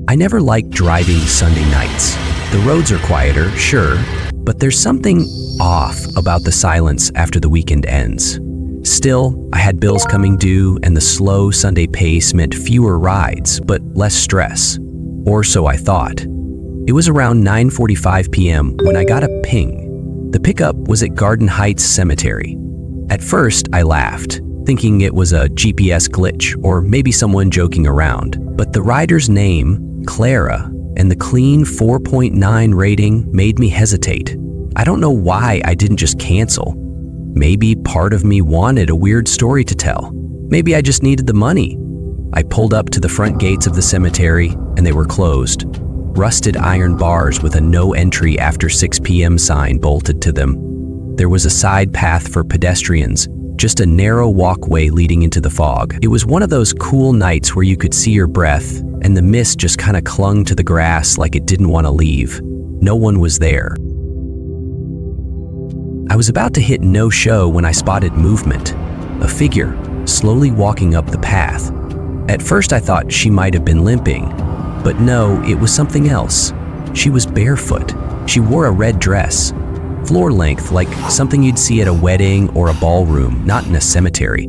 I never liked driving Sunday nights. The roads are quieter, sure, but there's something off about the silence after the weekend ends. Still, I had bills coming due, and the slow Sunday pace meant fewer rides, but less stress. Or so I thought. It was around 9:45 p.m. when I got a ping. The pickup was at Garden Heights Cemetery. At first, I laughed, thinking it was a GPS glitch or maybe someone joking around. But the rider's name, Clara, and the clean 4.9 rating made me hesitate. I don't know why I didn't just cancel. Maybe part of me wanted a weird story to tell. Maybe I just needed the money. I pulled up to the front gates of the cemetery, and they were closed. Rusted iron bars with a no entry after 6 p.m. sign bolted to them. There was a side path for pedestrians, just a narrow walkway leading into the fog. It was one of those cool nights where you could see your breath, and the mist just kind of clung to the grass like it didn't want to leave. No one was there. I was about to hit no show when I spotted movement. A figure, slowly walking up the path. At first I thought she might have been limping, but no, it was something else. She was barefoot. She wore a red dress. Floor length, like something you'd see at a wedding or a ballroom, not in a cemetery.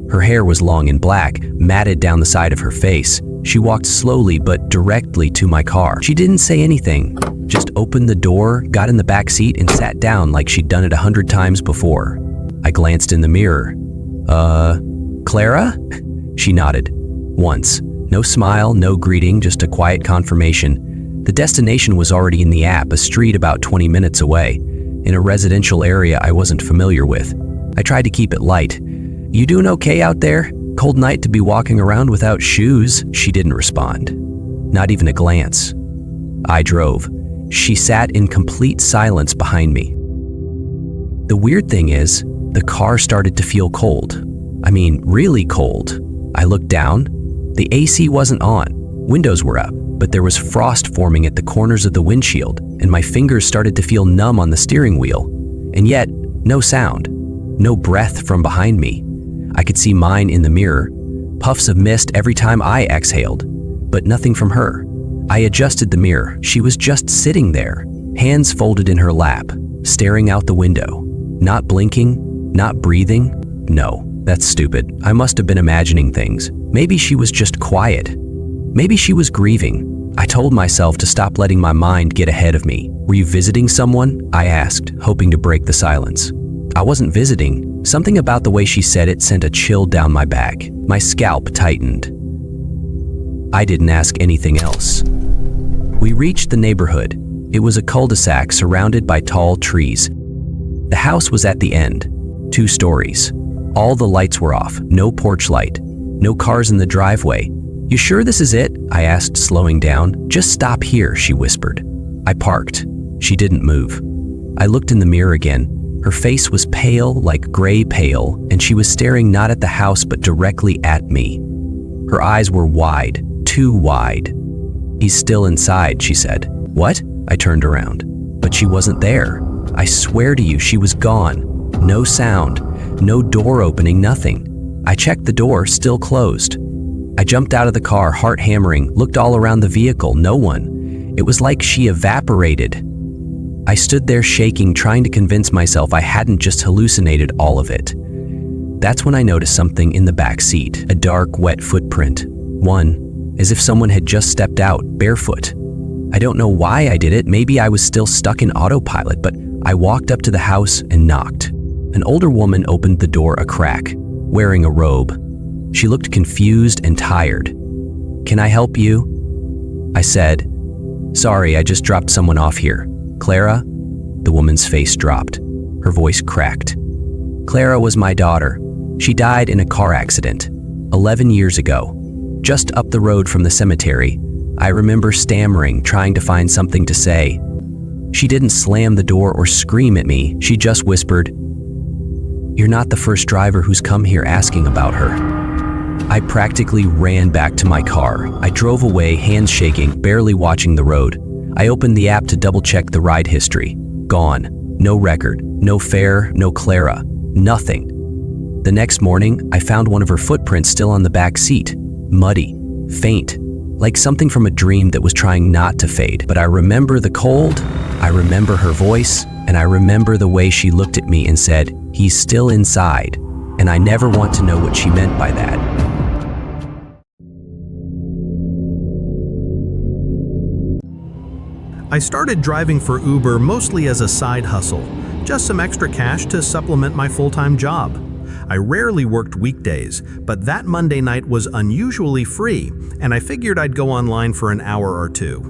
Her hair was long and black, matted down the side of her face. She walked slowly but directly to my car. She didn't say anything, just opened the door, got in the back seat, and sat down like she'd done it 100 times before. I glanced in the mirror. Clara? She nodded. Once. No smile, no greeting, just a quiet confirmation. The destination was already in the app, a street about 20 minutes away, in a residential area I wasn't familiar with. I tried to keep it light. "You doing okay out there? Cold night to be walking around without shoes." She didn't respond. Not even a glance. I drove. She sat in complete silence behind me. The weird thing is, the car started to feel cold. I mean, really cold. I looked down. The AC wasn't on. Windows were up, but there was frost forming at the corners of the windshield, and my fingers started to feel numb on the steering wheel. And yet, no sound. No breath from behind me. I could see mine in the mirror. Puffs of mist every time I exhaled, but nothing from her. I adjusted the mirror. She was just sitting there, hands folded in her lap, staring out the window. Not blinking, not breathing. No, that's stupid. I must have been imagining things. Maybe she was just quiet. Maybe she was grieving. I told myself to stop letting my mind get ahead of me. "Were you visiting someone?" I asked, hoping to break the silence. I wasn't visiting. Something about the way she said it sent a chill down my back. My scalp tightened. I didn't ask anything else. We reached the neighborhood. It was a cul-de-sac surrounded by tall trees. The house was at the end, 2 stories. All the lights were off, no porch light, no cars in the driveway. "You sure this is it?" I asked, slowing down. "Just stop here," she whispered. I parked. She didn't move. I looked in the mirror again. Her face was pale, like gray pale, and she was staring not at the house but directly at me. Her eyes were wide, too wide. "He's still inside," she said. "What?" I turned around. But she wasn't there. I swear to you, she was gone. No sound, no door opening, nothing. I checked the door, still closed. I jumped out of the car, heart hammering, looked all around the vehicle, no one. It was like she evaporated. I stood there shaking, trying to convince myself I hadn't just hallucinated all of it. That's when I noticed something in the back seat, a dark, wet footprint. One, as if someone had just stepped out, barefoot. I don't know why I did it. Maybe I was still stuck in autopilot, but I walked up to the house and knocked. An older woman opened the door a crack, wearing a robe. She looked confused and tired. "Can I help you?" I said. "Sorry, I just dropped someone off here. Clara?" The woman's face dropped. Her voice cracked. "Clara was my daughter. She died in a car accident 11 years ago, just up the road from the cemetery. I remember stammering, trying to find something to say. She didn't slam the door or scream at me. She just whispered, 'You're not the first driver who's come here asking about her.'" I practically ran back to my car. I drove away, hands shaking, barely watching the road. I opened the app to double-check the ride history. Gone. No record, no fare, no Clara, nothing. The next morning, I found one of her footprints still on the back seat. Muddy, faint, like something from a dream that was trying not to fade. But I remember the cold, I remember her voice, and I remember the way she looked at me and said, "He's still inside." And I never want to know what she meant by that. I started driving for Uber mostly as a side hustle, just some extra cash to supplement my full-time job. I rarely worked weekdays, but that Monday night was unusually free, and I figured I'd go online for an hour or two.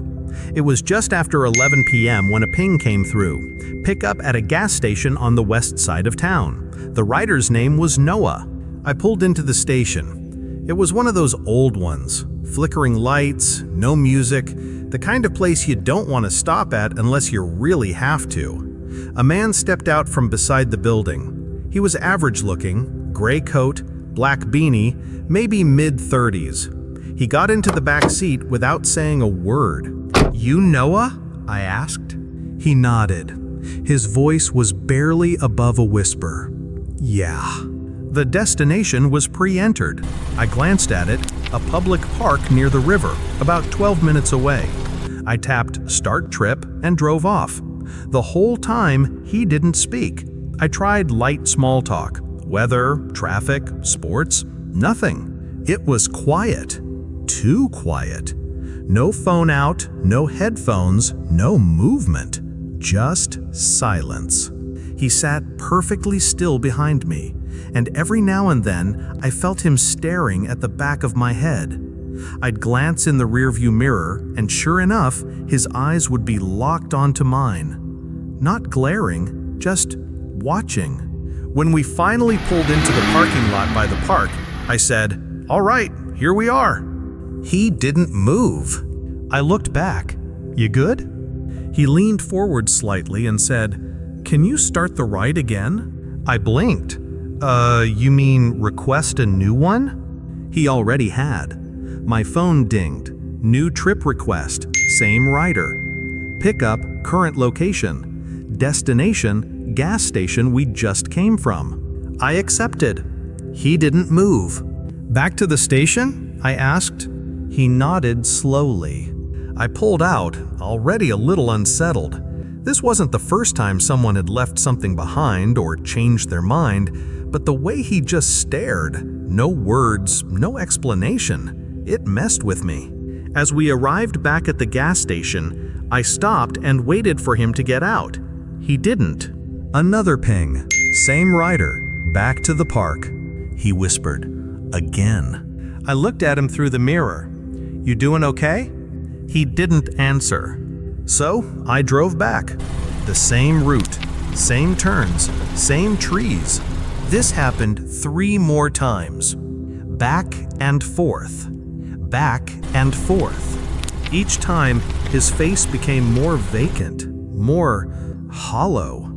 It was just after 11 p.m. when a ping came through. Pick up at a gas station on the west side of town. The rider's name was Noah. I pulled into the station. It was one of those old ones. Flickering lights, no music, the kind of place you don't want to stop at unless you really have to. A man stepped out from beside the building. He was average-looking, gray coat, black beanie, maybe mid-30s. He got into the back seat without saying a word. "You Noah?" I asked. He nodded. His voice was barely above a whisper. "Yeah." The destination was pre-entered. I glanced at it, a public park near the river, about 12 minutes away. I tapped Start Trip and drove off. The whole time, he didn't speak. I tried light small talk, weather, traffic, sports, nothing. It was quiet. Too quiet. No phone out, no headphones, no movement. Just silence. He sat perfectly still behind me, and every now and then I felt him staring at the back of my head. I'd glance in the rearview mirror, and sure enough, his eyes would be locked onto mine. Not glaring, just watching. When we finally pulled into the parking lot by the park, I said, "All right, here we are." He didn't move. I looked back. "You good?" He leaned forward slightly and said, "Can you start the ride again?" I blinked. You mean request a new one?" He already had. My phone dinged. New trip request, same rider. Pickup, current location. Destination, gas station we just came from. I accepted. He didn't move. "Back to the station?" I asked. He nodded slowly. I pulled out, already a little unsettled. This wasn't the first time someone had left something behind or changed their mind, but the way he just stared, no words, no explanation, it messed with me. As we arrived back at the gas station, I stopped and waited for him to get out. He didn't. Another ping. Same rider. Back to the park. He whispered. Again. I looked at him through the mirror. "You doing okay?" He didn't answer. So I drove back. The same route, same turns, same trees. This happened 3 more times. Back and forth. Back and forth. Each time, his face became more vacant, more hollow.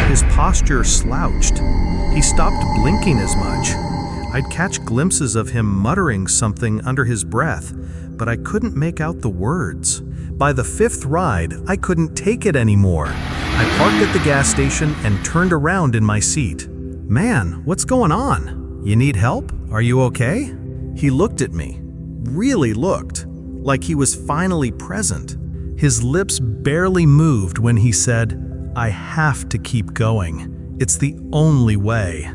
His posture slouched. He stopped blinking as much. I'd catch glimpses of him muttering something under his breath, but I couldn't make out the words. By the 5th ride, I couldn't take it anymore. I parked at the gas station and turned around in my seat. "Man, what's going on? You need help? Are you okay?" He looked at me. Really looked. Like he was finally present. His lips barely moved when he said, "I have to keep going. It's the only way."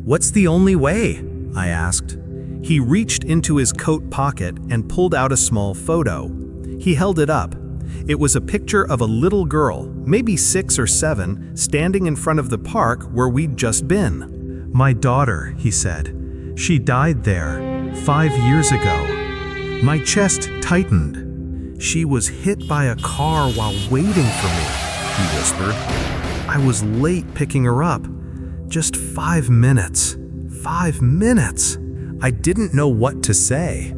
"What's the only way?" I asked. He reached into his coat pocket and pulled out a small photo. He held it up. It was a picture of a little girl, maybe 6 or 7, standing in front of the park where we'd just been. "My daughter," he said. "She died there 5 years ago." My chest tightened. "She was hit by a car while waiting for me," he whispered. "I was late picking her up. Just 5 minutes. 5 minutes." I didn't know what to say.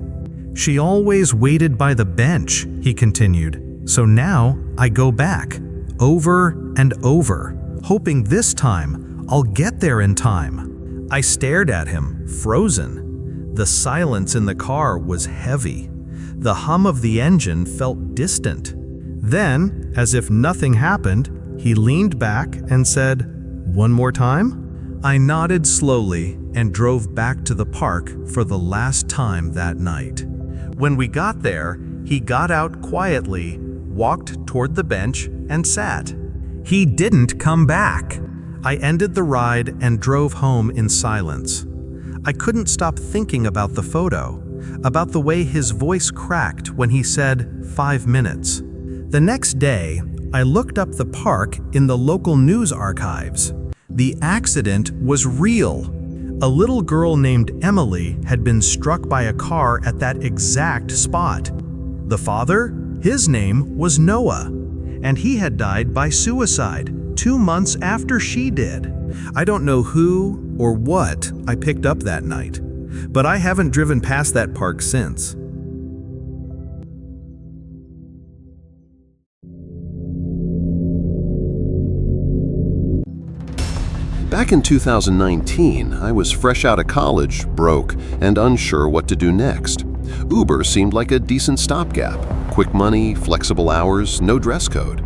"She always waited by the bench," he continued. "So now I go back, over and over, hoping this time I'll get there in time." I stared at him, frozen. The silence in the car was heavy. The hum of the engine felt distant. Then, as if nothing happened, he leaned back and said, "One more time?" I nodded slowly and drove back to the park for the last time that night. When we got there, he got out quietly, walked toward the bench, and sat. He didn't come back. I ended the ride and drove home in silence. I couldn't stop thinking about the photo, about the way his voice cracked when he said 5 minutes. The next day, I looked up the park in the local news archives. The accident was real. A little girl named Emily had been struck by a car at that exact spot. The father, his name was Noah, and he had died by suicide 2 months after she did. I don't know who or what I picked up that night, but I haven't driven past that park since. Back in 2019, I was fresh out of college, broke, and unsure what to do next. Uber seemed like a decent stopgap. Quick money, flexible hours, no dress code.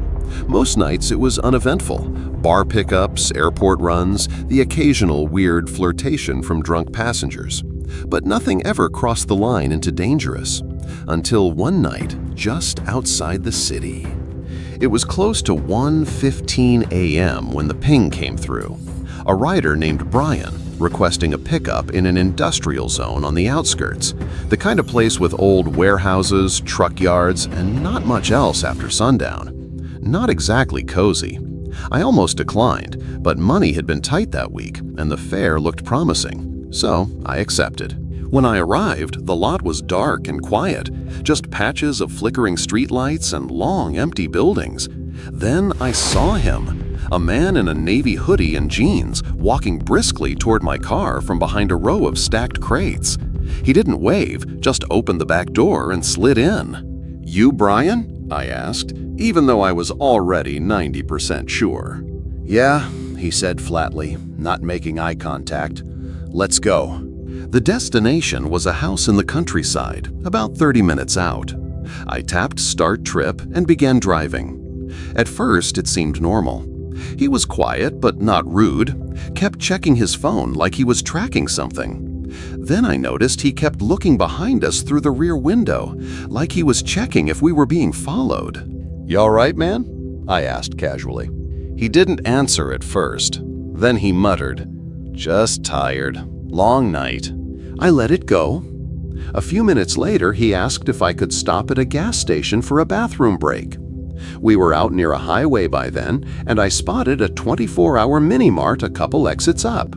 Most nights it was uneventful. Bar pickups, airport runs, the occasional weird flirtation from drunk passengers. But nothing ever crossed the line into dangerous. Until one night, just outside the city. It was close to 1:15 a.m. when the ping came through. A rider named Brian requesting a pickup in an industrial zone on the outskirts, the kind of place with old warehouses, truck yards, and not much else after sundown. Not exactly cozy. I almost declined, but money had been tight that week, and the fare looked promising, so I accepted. When I arrived, the lot was dark and quiet, just patches of flickering streetlights and long, empty buildings. Then I saw him. A man in a navy hoodie and jeans walking briskly toward my car from behind a row of stacked crates. He didn't wave, just opened the back door and slid in. "You Brian?" I asked, even though I was already 90% sure. "Yeah," he said flatly, not making eye contact. "Let's go." The destination was a house in the countryside, about 30 minutes out. I tapped Start Trip and began driving. At first, it seemed normal. He was quiet but not rude, kept checking his phone like he was tracking something. Then I noticed he kept looking behind us through the rear window, like he was checking if we were being followed. "You all right, man?" I asked casually. He didn't answer at first. Then he muttered, "Just tired. Long night." I let it go. A few minutes later, he asked if I could stop at a gas station for a bathroom break. We were out near a highway by then, and I spotted a 24-hour mini-mart a couple exits up.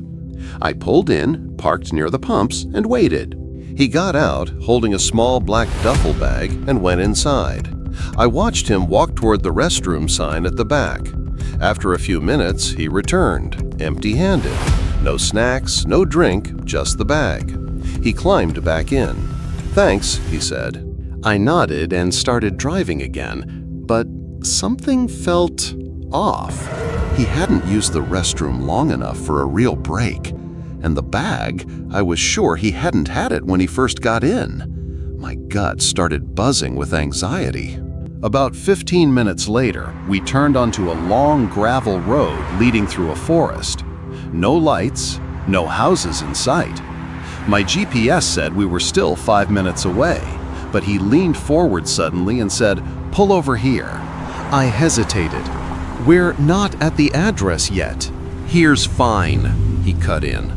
I pulled in, parked near the pumps, and waited. He got out, holding a small black duffel bag, and went inside. I watched him walk toward the restroom sign at the back. After a few minutes, he returned, empty-handed. No snacks, no drink, just the bag. He climbed back in. "Thanks," he said. I nodded and started driving again, but something felt off. He hadn't used the restroom long enough for a real break. And the bag, I was sure he hadn't had it when he first got in. My gut started buzzing with anxiety. About 15 minutes later, we turned onto a long gravel road leading through a forest. No lights, no houses in sight. My GPS said we were still 5 minutes away, but he leaned forward suddenly and said, "Pull over here." I hesitated. "We're not at the address yet." "Here's fine," he cut in.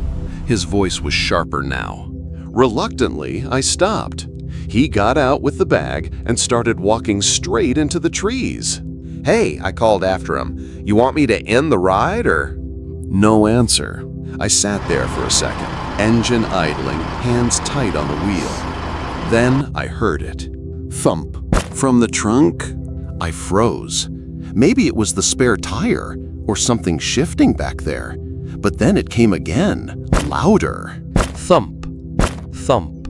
His voice was sharper now. Reluctantly, I stopped. He got out with the bag and started walking straight into the trees. "Hey," I called after him, "you want me to end the ride or?" No answer. I sat there for a second, engine idling, hands tight on the wheel. Then I heard it. Thump. From the trunk, I froze. Maybe it was the spare tire or something shifting back there. But then it came again, louder. Thump, thump.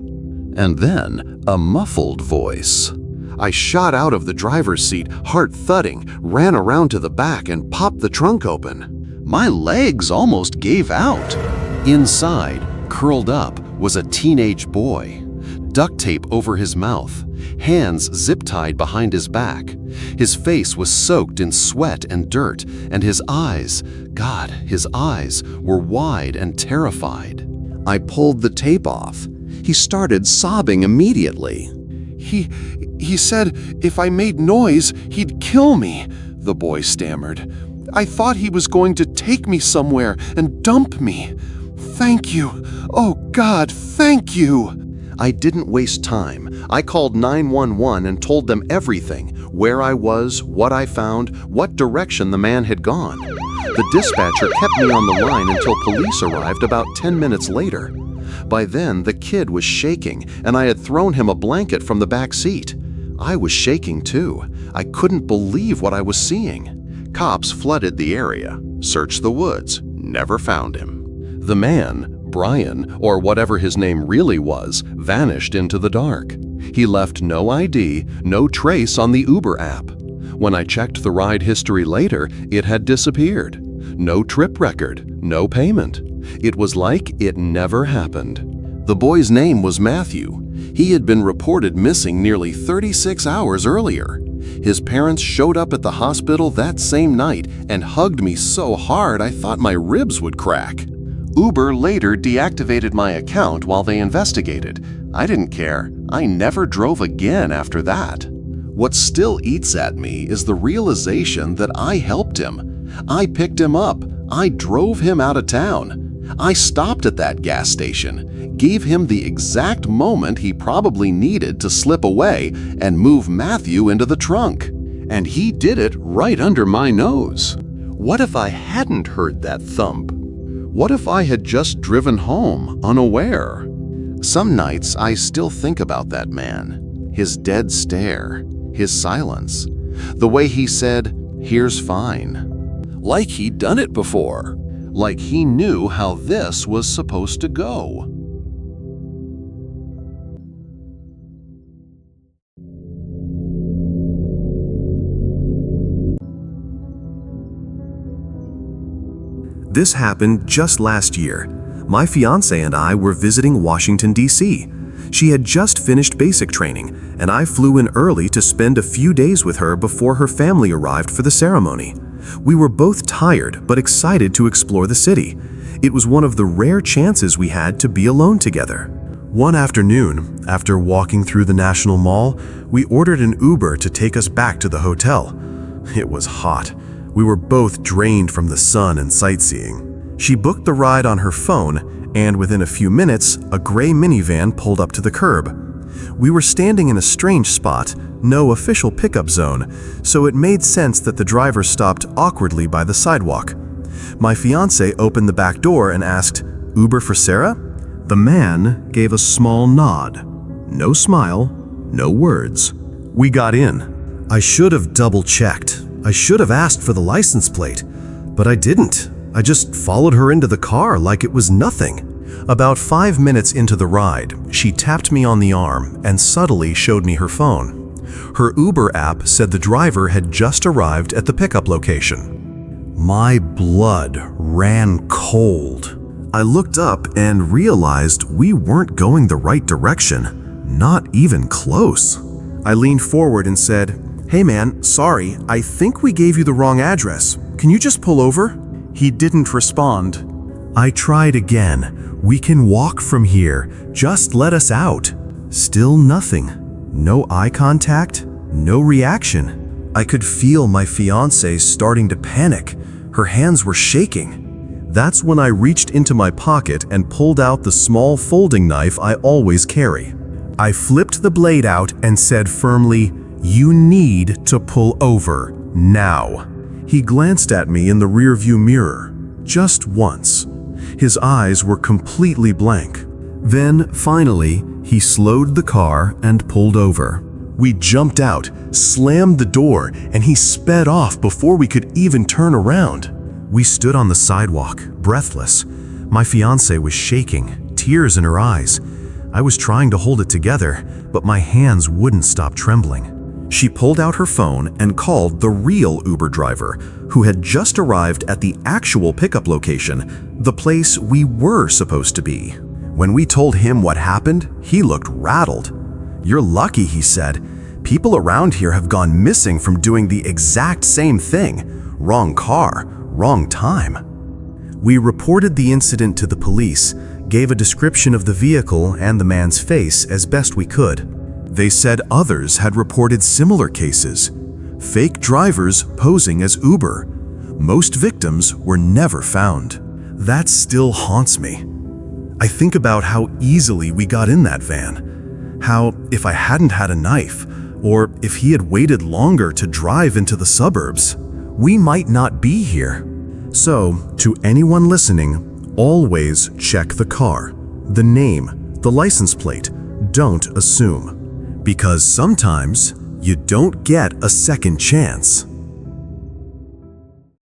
And then a muffled voice. I shot out of the driver's seat, heart thudding, ran around to the back and popped the trunk open. My legs almost gave out. Inside, curled up, was a teenage boy. Duct tape over his mouth, hands zip-tied behind his back. His face was soaked in sweat and dirt, and his eyes, God, his eyes were wide and terrified. I pulled the tape off. He started sobbing immediately. He said if I made noise, he'd kill me," the boy stammered. "I thought he was going to take me somewhere and dump me. Thank you. Oh God, thank you." I didn't waste time. I called 911 and told them everything: where I was, what I found, what direction the man had gone. The dispatcher kept me on the line until police arrived about 10 minutes later. By then, the kid was shaking, and I had thrown him a blanket from the back seat. I was shaking too. I couldn't believe what I was seeing. Cops flooded the area, searched the woods, never found him. The man, Brian, or whatever his name really was, vanished into the dark. He left no ID, no trace on the Uber app. When I checked the ride history later, it had disappeared. No trip record, no payment. It was like it never happened. The boy's name was Matthew. He had been reported missing nearly 36 hours earlier. His parents showed up at the hospital that same night and hugged me so hard I thought my ribs would crack. Uber later deactivated my account while they investigated. I didn't care. I never drove again after that. What still eats at me is the realization that I helped him. I picked him up. I drove him out of town. I stopped at that gas station, gave him the exact moment he probably needed to slip away and move Matthew into the trunk. And he did it right under my nose. What if I hadn't heard that thump? What if I had just driven home unaware? Some nights I still think about that man, his dead stare, his silence, the way he said, "Here's fine." Like he'd done it before, like he knew how this was supposed to go. This happened just last year. My fiancée and I were visiting Washington, D.C. She had just finished basic training, and I flew in early to spend a few days with her before her family arrived for the ceremony. We were both tired but excited to explore the city. It was one of the rare chances we had to be alone together. One afternoon, after walking through the National Mall, we ordered an Uber to take us back to the hotel. It was hot. We were both drained from the sun and sightseeing. She booked the ride on her phone, and within a few minutes, a gray minivan pulled up to the curb. We were standing in a strange spot, no official pickup zone, so it made sense that the driver stopped awkwardly by the sidewalk. My fiancé opened the back door and asked, "Uber for Sarah?" The man gave a small nod. No smile, no words. We got in. I should have double-checked. I should have asked for the license plate, but I didn't. I just followed her into the car like it was nothing. About 5 minutes into the ride, she tapped me on the arm and subtly showed me her phone. Her Uber app said the driver had just arrived at the pickup location. My blood ran cold. I looked up and realized we weren't going the right direction, not even close. I leaned forward and said, "Hey man, sorry, I think we gave you the wrong address. Can you just pull over?" He didn't respond. I tried again. "We can walk from here. Just let us out." Still nothing. No eye contact, no reaction. I could feel my fiancée starting to panic. Her hands were shaking. That's when I reached into my pocket and pulled out the small folding knife I always carry. I flipped the blade out and said firmly, "You need to pull over, now." He glanced at me in the rearview mirror, just once. His eyes were completely blank. Then, finally, he slowed the car and pulled over. We jumped out, slammed the door, and he sped off before we could even turn around. We stood on the sidewalk, breathless. My fiancée was shaking, tears in her eyes. I was trying to hold it together, but my hands wouldn't stop trembling. She pulled out her phone and called the real Uber driver, who had just arrived at the actual pickup location, the place we were supposed to be. When we told him what happened, he looked rattled. "You're lucky," he said. "People around here have gone missing from doing the exact same thing. Wrong car, wrong time." We reported the incident to the police, gave a description of the vehicle and the man's face as best we could. They said others had reported similar cases. Fake drivers posing as Uber. Most victims were never found. That still haunts me. I think about how easily we got in that van. How, if I hadn't had a knife, or if he had waited longer to drive into the suburbs, we might not be here. So, to anyone listening, always check the car, the name, the license plate. Don't assume. Because sometimes you don't get a second chance.